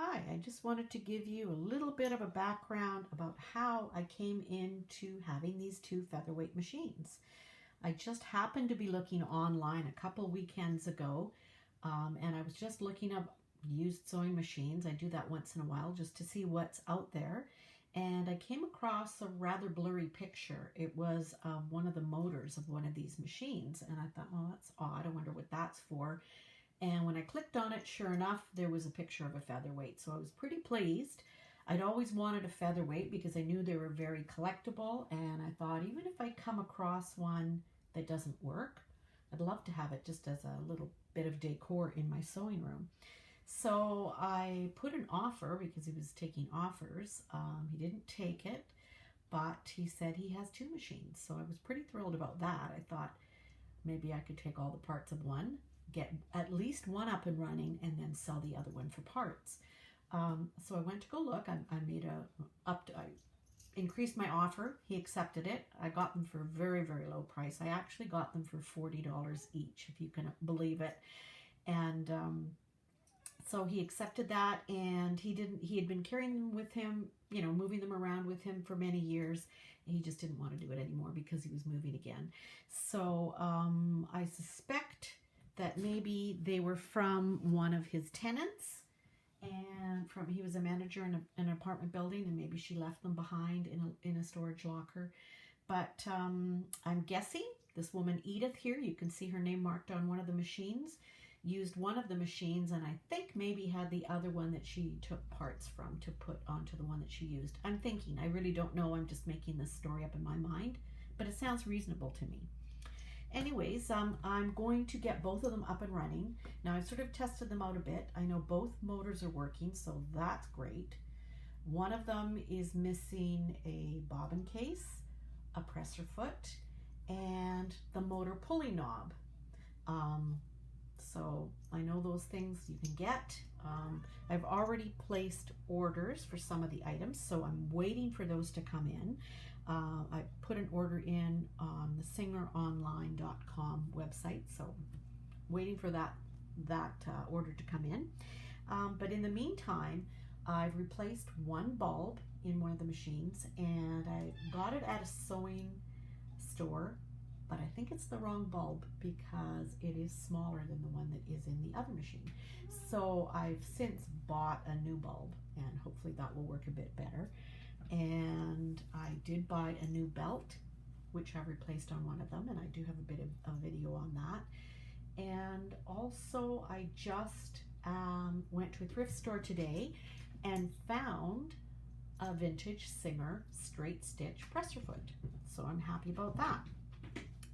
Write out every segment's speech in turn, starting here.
Hi, I just wanted to give you a little bit of a background about how I came into having these two featherweight machines. I just happened to be looking online a couple weekends ago, and I was just looking up used sewing machines. I do that once in a while just to see what's out there. And I came across a rather blurry picture. It was one of the motors of one of these machines, and I thought, well, that's odd. I wonder what that's for. And when I clicked on it, sure enough, there was a picture of a featherweight. So I was pretty pleased. I'd always wanted a featherweight because I knew they were very collectible. And I thought, even if I come across one that doesn't work, I'd love to have it just as a little bit of decor in my sewing room. So I put an offer because he was taking offers. He didn't take it, but he said he has two machines. So I was pretty thrilled about that. I thought maybe I could take all the parts of one, get at least one up and running, and then sell the other one for parts. So I went to go look. I increased my offer. He accepted it. I got them for a very, very low price. I actually got them for $40 each, if you can believe it. And so he accepted that, and he had been carrying them with him, moving them around with him for many years. And he just didn't want to do it anymore because he was moving again. So I suspect that maybe they were from one of his tenants, and he was a manager in an apartment building, and maybe she left them behind in a storage locker. But I'm guessing this woman Edith here, you can see her name marked on one of the machines, used one of the machines, and I think maybe had the other one that she took parts from to put onto the one that she used. I'm thinking, I really don't know, I'm just making this story up in my mind, but it sounds reasonable to me. Anyways, I'm going to get both of them up and running. Now, I've sort of tested them out a bit. I know both motors are working, so that's great. One of them is missing a bobbin case, a presser foot, and the motor pulley knob. So I know those things you can get. I've already placed orders for some of the items, so I'm waiting for those to come in. I put an order in on the singeronline.com website, so waiting for that order to come in. But in the meantime, I've replaced one bulb in one of the machines, and I got it at a sewing store, but I think it's the wrong bulb because it is smaller than the one that is in the other machine. So I've since bought a new bulb, and hopefully that will work a bit better. And I did buy a new belt, which I replaced on one of them, and I do have a bit of a video on that. And also I just went to a thrift store today and found a vintage Singer straight stitch presser foot. So I'm happy about that.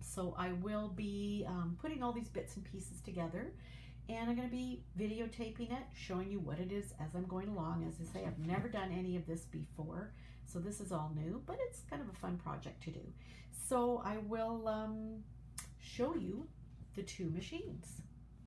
So I will be putting all these bits and pieces together, and I'm going to be videotaping it, showing you what it is as I'm going along. As I say, I've never done any of this before, so this is all new, but it's kind of a fun project to do. So I will show you the two machines.